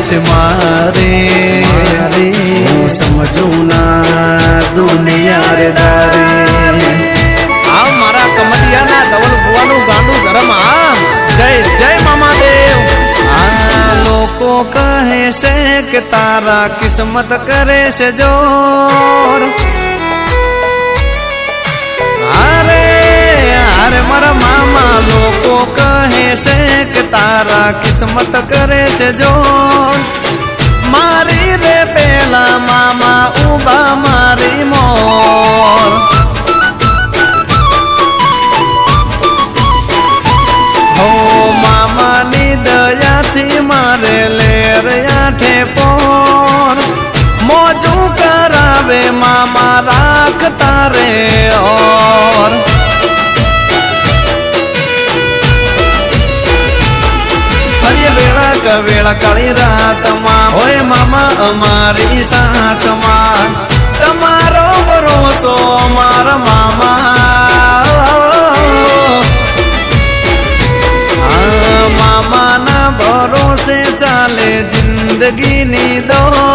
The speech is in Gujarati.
છે મારે હું સમજું ના દુનિયા રે દારે આ મારા કમલિયાના ધવલ ભુવાનું ગાંડું ધરમ આ જય જય મામાદેવ આ લોકો કહે છે કે તારા કિસ્મત કરે છે જોર અરે મારા મામા લોકો કહે છે કે તારા કિસ્મત કરે છે જોર મારી રે પેલા મામા ઉભા મારી મોર હો મામાની દયાથી મારે લેર આઠે પોર મોજું કરાવે મામા રાખતા રે ઓર વેળા કાળી રાતમાં હોય મામા અમારી સાથમાં તમારો ભરોસો મારા મામા મામાના ભરોસે ચાલે જિંદગીની દોર